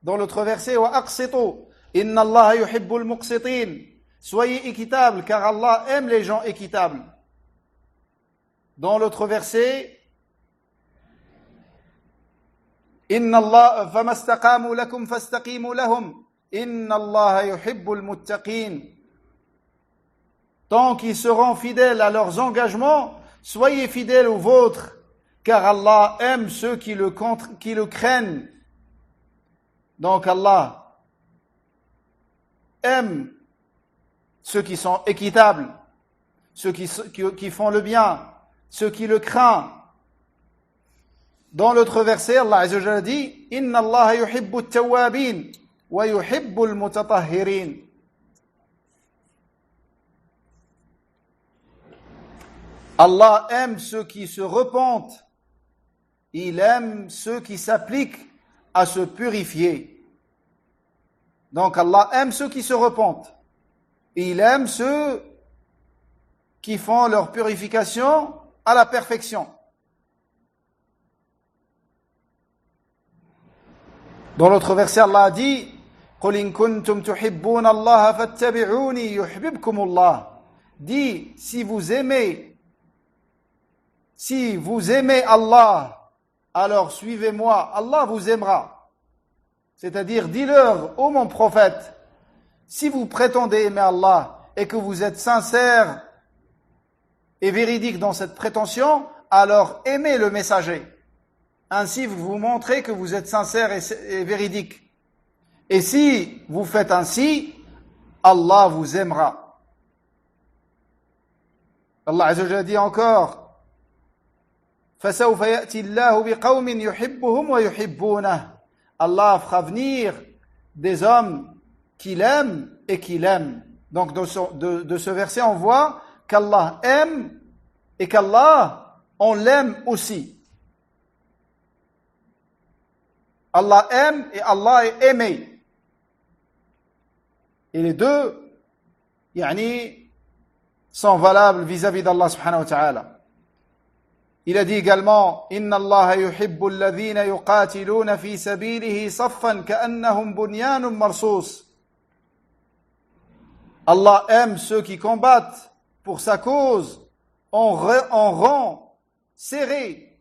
Dans l'autre verset, wa aqsitu, inna Allah yuhibbul muqsitin. Soyez équitables, car Allah aime les gens équitables. Dans l'autre verset, inna Allah famastaqamu lakum fastaqimu lahum. Inna Allah yuhibbul muttaqin. Tant qu'ils seront fidèles à leurs engagements, soyez fidèles aux vôtres, car Allah aime ceux qui le craignent. Donc Allah aime ceux qui sont équitables, ceux qui font le bien, ceux qui le craignent. Dans l'autre verset, Allah Azza wa Jalla dit, Inna Allah yuhibbu at-tawwabin wa yuhibbu al-mutatahhirin. Allah aime ceux qui se repentent. Il aime ceux qui s'appliquent à se purifier. Donc Allah aime ceux qui se repentent. Il aime ceux qui font leur purification à la perfection. Dans l'autre verset, Allah a dit, قُلْ إِن كُنْتُمْ تُحِبُّونَ اللَّهَ فَاتَّبِعُونِي يُحْبِبْكُمُ اللَّهُ. Dis, si vous aimez Allah, alors suivez-moi, Allah vous aimera. C'est-à-dire, dis-leur, ô mon prophète, si vous prétendez aimer Allah et que vous êtes sincère et véridique dans cette prétention, alors aimez le messager. Ainsi, vous vous montrez que vous êtes sincère et véridique. Et si vous faites ainsi, Allah vous aimera. Allah Azza wa Jalla dit encore, فَسَوْفَ يَأْتِي اللَّهُ بِقَوْمٍ يُحِبُّهُمْ وَيُحِبُّونَهُ. Allah fera venir des hommes qu'il aime et qu'il aime. Donc de ce verset, on voit qu'Allah aime et qu'Allah, on l'aime aussi. Allah aime et Allah est aimé. Et les deux, sont valables vis-à-vis d'Allah subhanahu wa ta'ala. Il a dit également, Inna Allah yuhibbu alladhina yuqatiluna fi sabilihi saffan ka'annahum bunyanun marsus. Allah aime ceux qui combattent pour sa cause en rang serré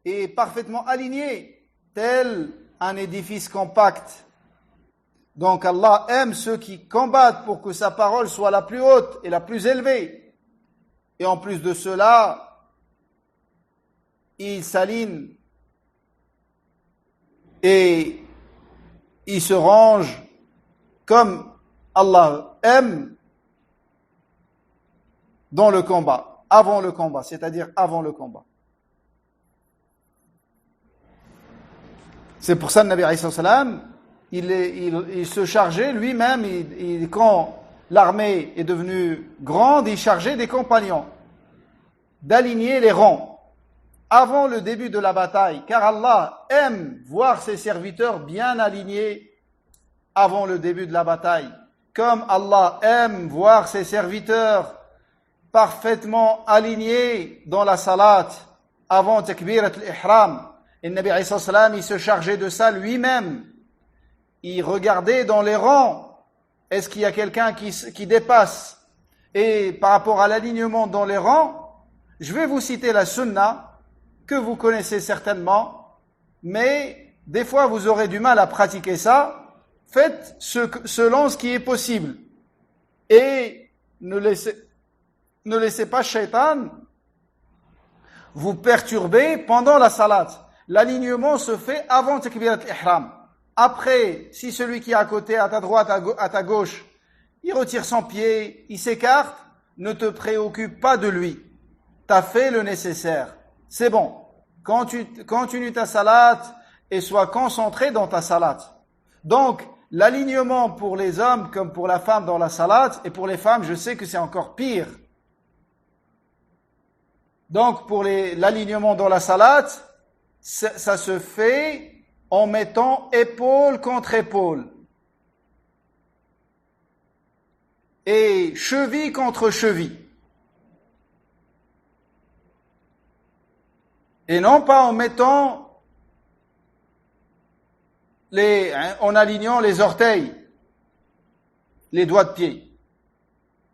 et parfaitement aligné, tel un édifice compact. Donc Allah aime ceux qui combattent pour que sa parole soit la plus haute et la plus élevée. Et en plus de cela, il s'aligne et il se range comme Allah aime dans le combat, avant le combat, c'est-à-dire avant le combat. C'est pour ça que le Nabi alayhi salam, il se chargeait lui-même, quand l'armée est devenue grande, il chargeait des compagnons d'aligner les rangs avant le début de la bataille, car Allah aime voir ses serviteurs bien alignés avant le début de la bataille, comme Allah aime voir ses serviteurs parfaitement alignés dans la salat avant takbirat al-ihram. Et le Nabi alayhi salam, il se chargeait de ça lui-même. Il regardait dans les rangs, est-ce qu'il y a quelqu'un qui dépasse? Et par rapport à l'alignement dans les rangs, je vais vous citer la sunna que vous connaissez certainement, mais des fois vous aurez du mal à pratiquer ça, faites selon ce qui est possible. Et ne laissez pas Shaitan vous perturber pendant la salat. L'alignement se fait avant Takbirat al-Ihram. Après, si celui qui est à côté, à ta droite, à ta gauche, il retire son pied, il s'écarte, ne te préoccupe pas de lui. T'as fait le nécessaire. C'est bon. Continue ta salat et sois concentré dans ta salat. Donc, l'alignement pour les hommes comme pour la femme dans la salat, et pour les femmes, je sais que c'est encore pire. Donc, pour l'alignement dans la salat, ça se fait en mettant épaule contre épaule. Et cheville contre cheville. Et non pas en mettant en alignant les orteils, les doigts de pied.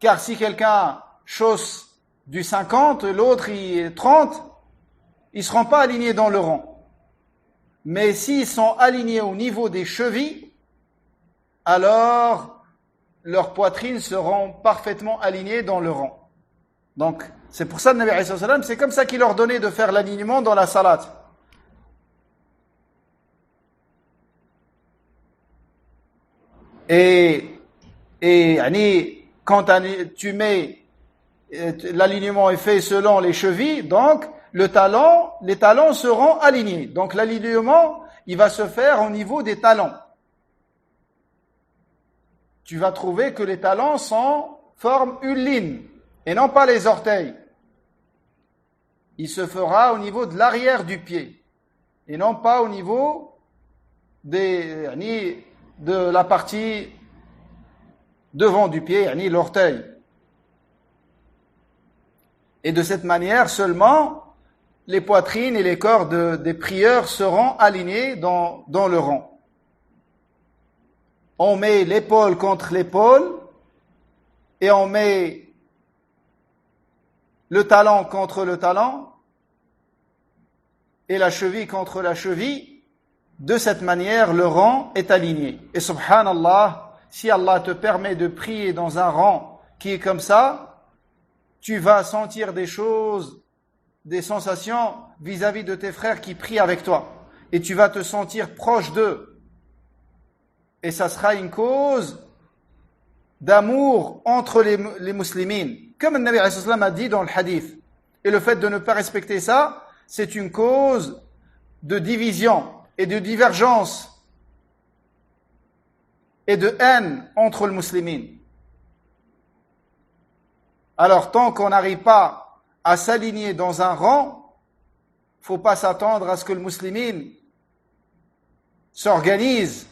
Car si quelqu'un chausse du 50, l'autre il est 30, ils ne seront pas alignés dans le rang. Mais s'ils sont alignés au niveau des chevilles, alors leurs poitrines seront parfaitement alignées dans le rang. Donc, c'est pour ça que le Nabi alayhi salam, c'est comme ça qu'il leur donnait de faire l'alignement dans la salat. Et quand tu mets, l'alignement est fait selon les chevilles, donc les talons seront alignés. Donc l'alignement, il va se faire au niveau des talons. Tu vas trouver que les talons forment une ligne, et non pas les orteils. Il se fera au niveau de l'arrière du pied, et non pas au niveau de la partie devant du pied, l'orteil. Et de cette manière seulement, les poitrines et les corps des prieurs seront alignés dans le rang. On met l'épaule contre l'épaule et on met le talon contre le talon et la cheville contre la cheville. De cette manière, le rang est aligné. Et subhanallah, si Allah te permet de prier dans un rang qui est comme ça, tu vas sentir des choses, des sensations vis-à-vis de tes frères qui prient avec toi. Et tu vas te sentir proche d'eux. Et ça sera une cause d'amour entre les muslimines. Comme le Nabi sallallahu alayhi wa sallam a dit dans le hadith. Et le fait de ne pas respecter ça, c'est une cause de division et de divergence et de haine entre les muslimines. Alors, tant qu'on n'arrive pas à s'aligner dans un rang, faut pas s'attendre à ce que le muslimine s'organise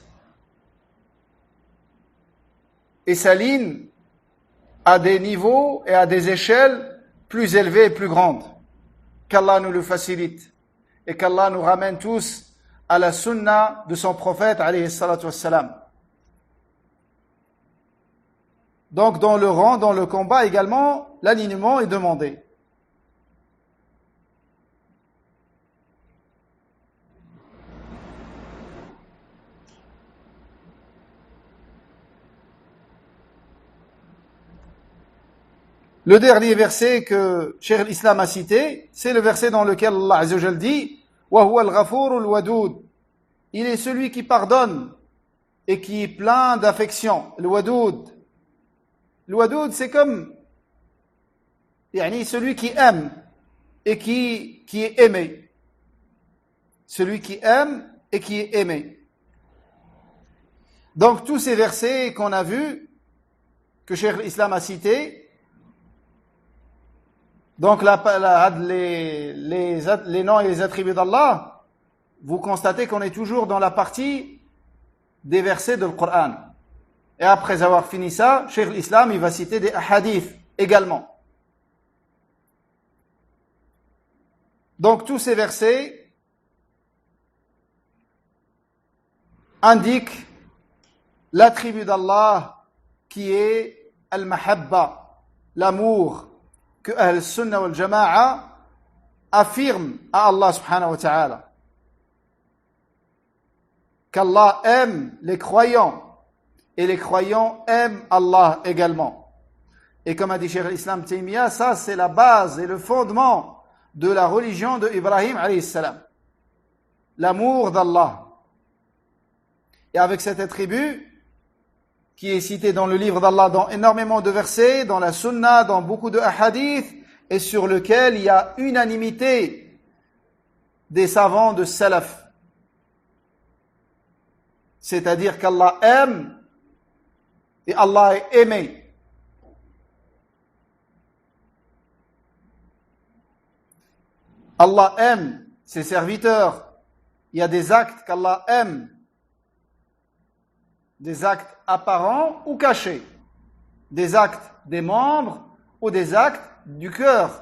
et s'aligne à des niveaux et à des échelles plus élevées et plus grandes. Qu'Allah nous le facilite et qu'Allah nous ramène tous à la sunna de son prophète alayhi salatu wassalam. Donc dans le rang, dans le combat également, l'alignement est demandé. Le dernier verset que Cheikh l'Islam a cité, c'est le verset dans lequel Allah Azza wa Jal dit « Wa huwa al-ghafur al-wadud » Il est celui qui pardonne et qui est plein d'affection. Le wadud. Le wadud, c'est comme celui qui aime et qui est aimé. Celui qui aime et qui est aimé. Donc tous ces versets qu'on a vus, que Cheikh l'Islam a cités, donc les noms et les attributs d'Allah, vous constatez qu'on est toujours dans la partie des versets du Coran. Et après avoir fini ça, Cheikh l'Islam, il va citer des hadiths également. Donc tous ces versets indiquent l'attribut d'Allah qui est al-mahabba, l'amour que Ahl-Sunnah wal-Jama'a affirme à Allah subhanahu wa ta'ala. qu'Allah aime les croyants et les croyants aiment Allah également. Et comme a dit Cheikh l'Islam Taymiyyah, ça c'est la base et le fondement de la religion de Ibrahim alayhi salam. L'amour d'Allah. Et avec cet attribut qui est cité dans le livre d'Allah dans énormément de versets, dans la sunna, dans beaucoup de hadiths, et sur lequel il y a unanimité des savants de salaf. C'est-à-dire qu'Allah aime et Allah est aimé. Allah aime ses serviteurs. Il y a des actes qu'Allah aime. Des actes apparents ou cachés. Des actes des membres ou des actes du cœur.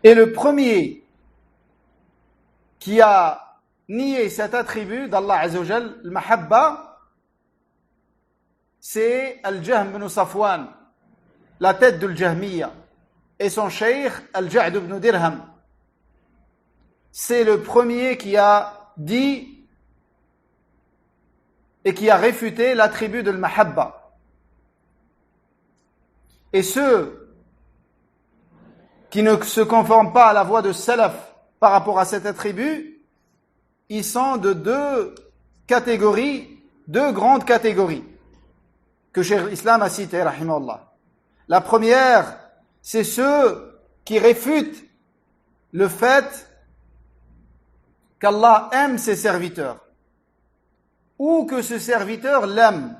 Et le premier qui a nié cet attribut d'Allah Azza wa Jal, le mahabba, c'est Al-Jahm ibn Safwan, la tête de l'Jahmiya, et son cheikh Al-Ja'd ibn Dirham. C'est le premier qui a dit et qui a réfuté l'attribut de l'mahabba. Et ceux qui ne se conforment pas à la voie de salaf par rapport à cet attribut, ils sont de deux grandes catégories, que Cheikh l'Islam a citées, rahimahullah. La première, c'est ceux qui réfutent le fait qu'Allah aime ses serviteurs, ou que ce serviteur l'aime.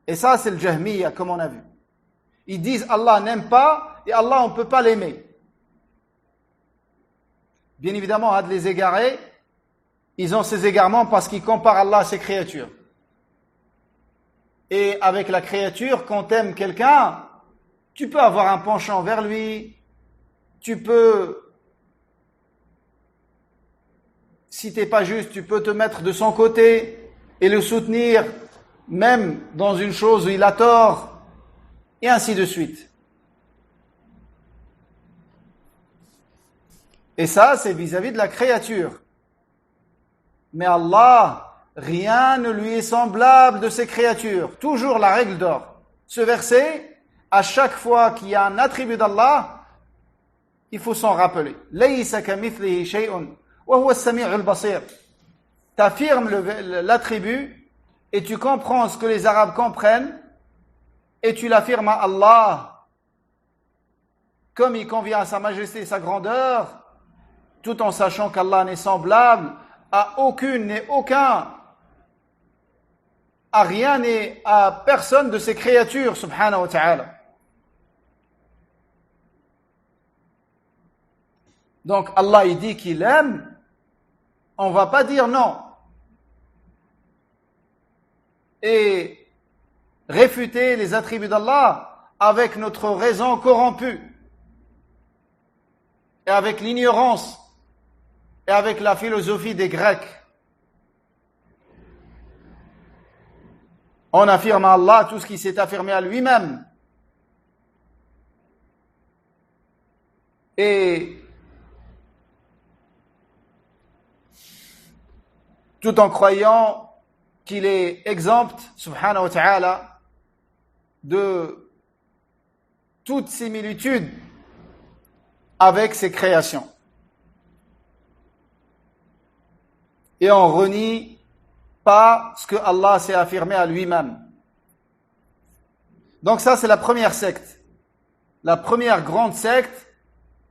Et ça, c'est le Jahmiya, comme on a vu. Ils disent Allah n'aime pas, et Allah, on ne peut pas l'aimer. Bien évidemment, à les égarés, ils ont ces égarements parce qu'ils comparent Allah à ses créatures. Et avec la créature, quand tu aimes quelqu'un, tu peux avoir un penchant vers lui, tu peux, si t'es pas juste, tu peux te mettre de son côté et le soutenir, même dans une chose où il a tort, et ainsi de suite. Et ça, c'est vis-à-vis de la créature. Mais Allah, rien ne lui est semblable de ses créatures. Toujours la règle d'or. Ce verset, à chaque fois qu'il y a un attribut d'Allah, il faut s'en rappeler. Laysa kamithlihi shay'un wa huwa as-sami'ul basir. T'affirmes l'attribut et tu comprends ce que les Arabes comprennent et tu l'affirmes à Allah comme il convient à sa majesté et sa grandeur, tout en sachant qu'Allah n'est semblable à rien et à personne de ses créatures, subhanahu wa ta'ala. Donc Allah il dit qu'il aime, on va pas dire non. Et réfuter les attributs d'Allah avec notre raison corrompue et avec l'ignorance et avec la philosophie des Grecs. On affirme à Allah tout ce qui s'est affirmé à lui-même. Et tout en croyant qu'il est exempt, subhanahu wa ta'ala, de toute similitude avec ses créations. Et on renie pas ce que Allah s'est affirmé à lui-même. Donc ça, c'est la première secte. La première grande secte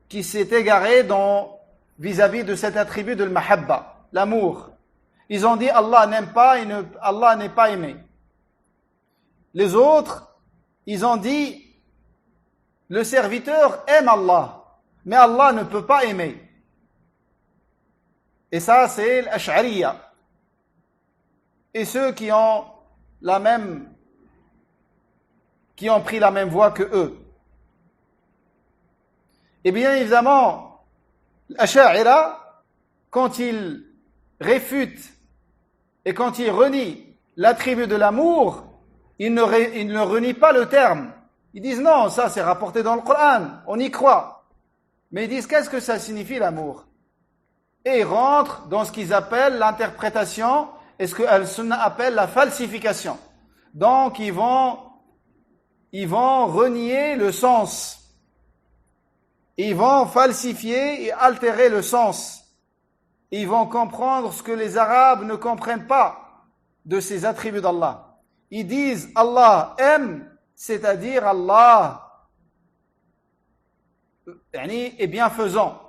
qui s'est égarée vis-à-vis de cet attribut de l'mahabba, l'amour. Ils ont dit Allah n'aime pas et Allah n'est pas aimé. Les autres, ils ont dit le serviteur aime Allah, mais Allah ne peut pas aimer. Et ça, c'est l'Ash'ariyya. Et ceux qui ont pris la même voie que eux. Et bien évidemment, l'Ash'ariyya, quand ils réfutent et quand ils renient l'attribut de l'amour, ils ne renient pas le terme. Ils disent non, ça c'est rapporté dans le Coran, on y croit. Mais ils disent qu'est-ce que ça signifie l'amour? Et ils rentrent dans ce qu'ils appellent l'interprétation et ce que Al-Sunnah appelle la falsification. Donc ils vont renier le sens. Ils vont falsifier et altérer le sens. Ils vont comprendre ce que les Arabes ne comprennent pas de ces attributs d'Allah. Ils disent Allah aime, c'est-à-dire Allah est bienfaisant.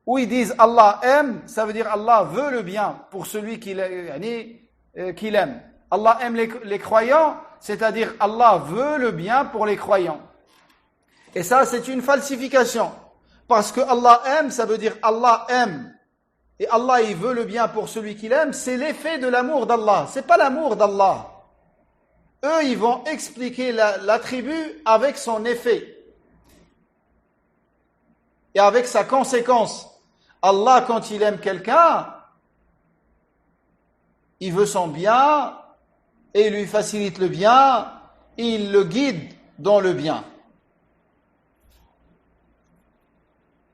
Ou ils disent Allah aime, ça veut dire Allah veut le bien pour celui qu'il aime. Allah aime les croyants, c'est-à-dire Allah veut le bien pour les croyants. Et ça, c'est une falsification. Parce que Allah aime, ça veut dire Allah aime. Et Allah, il veut le bien pour celui qu'il aime, c'est l'effet de l'amour d'Allah. C'est pas l'amour d'Allah. Eux, ils vont expliquer l'attribut avec son effet. Et avec sa conséquence. Allah, quand il aime quelqu'un, il veut son bien, et il lui facilite le bien, et il le guide dans le bien.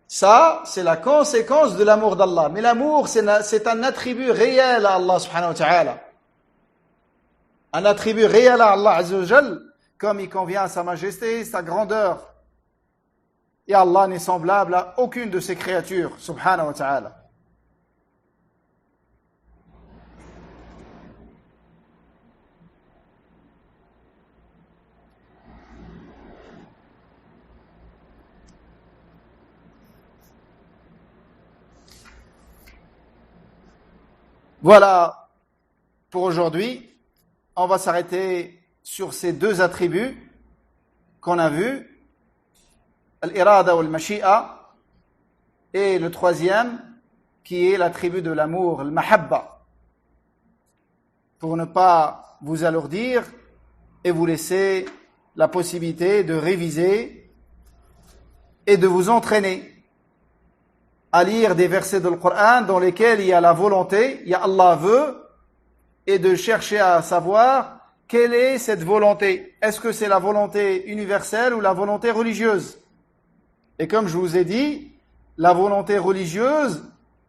Ça, c'est la conséquence de l'amour d'Allah. Mais l'amour, c'est un attribut réel à Allah subhanahu wa ta'ala. Un attribut réel à Allah azza wa jal, comme il convient à sa majesté, sa grandeur. Et Allah n'est semblable à aucune de ses créatures, subhanahu wa ta'ala. Voilà pour aujourd'hui. On va s'arrêter sur ces deux attributs qu'on a vus. Al-irada ou al-mashi'a. Et le troisième, qui est l'attribut de l'amour, al-mahabba. Pour ne pas vous alourdir et vous laisser la possibilité de réviser et de vous entraîner à lire des versets du Coran dans lesquels il y a la volonté, il y a Allah veut, et de chercher à savoir quelle est cette volonté. Est-ce que c'est la volonté universelle ou la volonté religieuse? Et comme je vous ai dit, la volonté religieuse,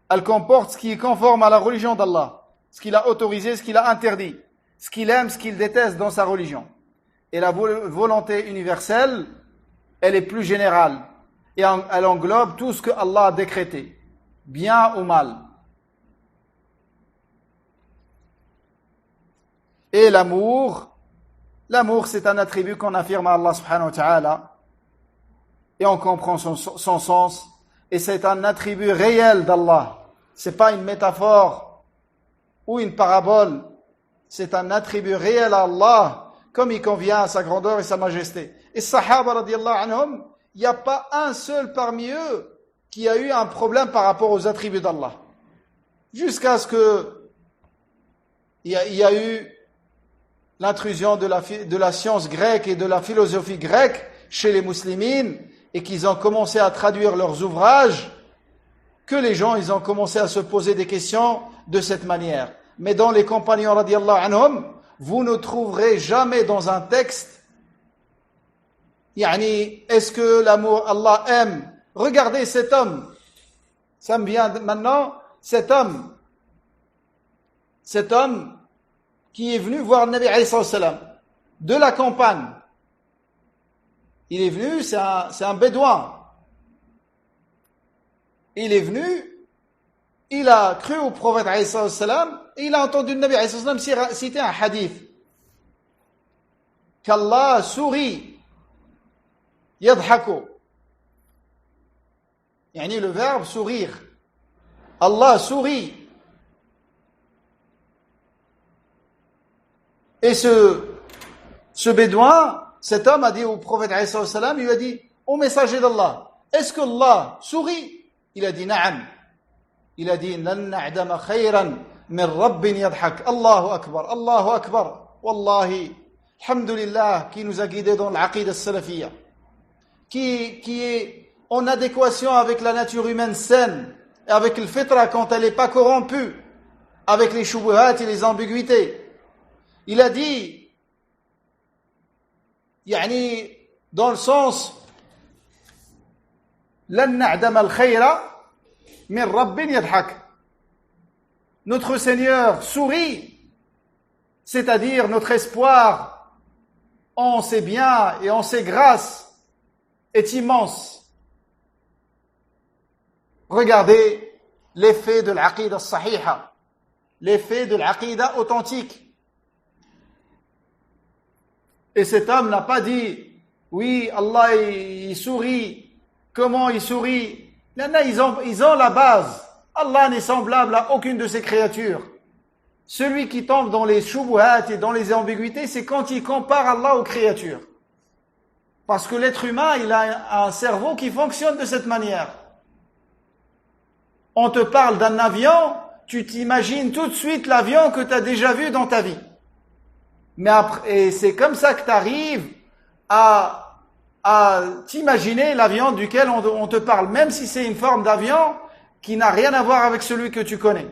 elle comporte ce qui est conforme à la religion d'Allah, ce qu'il a autorisé, ce qu'il a interdit, ce qu'il aime, ce qu'il déteste dans sa religion. Et la volonté universelle, elle est plus générale. Et elle englobe tout ce que Allah a décrété, bien ou mal. Et l'amour c'est un attribut qu'on affirme à Allah subhanahu wa ta'ala, et on comprend son sens, et c'est un attribut réel d'Allah. C'est pas une métaphore ou une parabole, c'est un attribut réel à Allah, comme il convient à sa grandeur et sa majesté. Et Sahaba radiyallahu anhum, il n'y a pas un seul parmi eux qui a eu un problème par rapport aux attributs d'Allah. Jusqu'à ce que il y a eu l'intrusion de la science grecque et de la philosophie grecque chez les musulmans et qu'ils ont commencé à traduire leurs ouvrages, que les gens ils ont commencé à se poser des questions de cette manière. Mais dans les compagnons radiyallahu anhum, vous ne trouverez jamais dans un texte est-ce que l'amour Allah aime? Regardez cet homme. Ça me vient maintenant, cet homme qui est venu voir le Nabi alayhi salam de la campagne. Il est venu, c'est un bédouin. Il est venu, il a cru au prophète alayhi salam et il a entendu le Nabi alayhi salam citer un hadith. Qu'Allah sourit. Yadhaku. Le verbe sourire. Allah sourit. Et ce bédouin, cet homme a dit au prophète alayhi salam, il lui a dit, ô messager d'Allah, est-ce que Allah sourit? Il a dit, na'am. Il a dit, lan na'dama khayran min rabbin yadhak. Allahu akbar. Wallahi, alhamdulillah, qui nous a guidés dans l'aqidah salafiyya. Qui est en adéquation avec la nature humaine saine, et avec le fitra quand elle n'est pas corrompue, avec les shubuhat et les ambiguïtés. Il a dit, يعني dans le sens لن نعدم الخير من رب يضحك. Notre Seigneur sourit, c'est-à-dire notre espoir en ses biens et en ses grâces est immense. Regardez l'effet de l'aqida sahiha, l'effet de l'aqida authentique. Et cet homme n'a pas dit, oui, Allah il sourit. Comment il sourit? Ils ont la base. Allah n'est semblable à aucune de ses créatures. Celui qui tombe dans les shubuhat et dans les ambiguïtés, c'est quand il compare Allah aux créatures. Parce que l'être humain, il a un cerveau qui fonctionne de cette manière. On te parle d'un avion, tu t'imagines tout de suite l'avion que tu as déjà vu dans ta vie. Mais après, et c'est comme ça que tu arrives à t'imaginer l'avion duquel on te parle, même si c'est une forme d'avion qui n'a rien à voir avec celui que tu connais.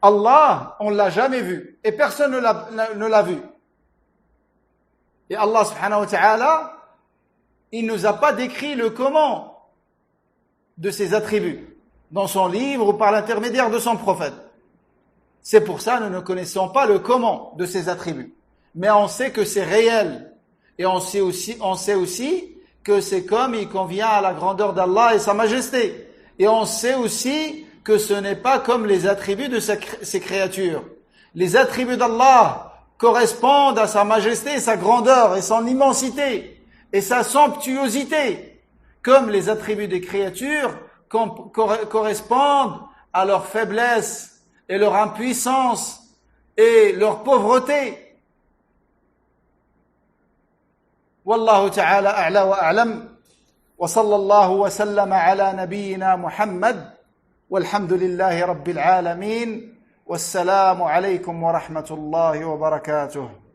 Allah, on l'a jamais vu, et personne ne l'a vu. Et Allah subhanahu wa ta'ala, il nous a pas décrit le comment de ses attributs, dans son livre ou par l'intermédiaire de son prophète. C'est pour ça que nous ne connaissons pas le comment de ses attributs. Mais on sait que c'est réel. Et on sait aussi que c'est comme il convient à la grandeur d'Allah et sa majesté. Et on sait aussi que ce n'est pas comme les attributs de ses créatures. Les attributs d'Allah correspondent à sa majesté et sa grandeur et son immensité et sa somptuosité, comme les attributs des créatures correspondent à leur faiblesse et leur impuissance et leur pauvreté. والله تعالى أعلى وأعلم وصلى الله وسلم على نبينا محمد والحمد لله رب العالمين والسلام عليكم ورحمة الله وبركاته.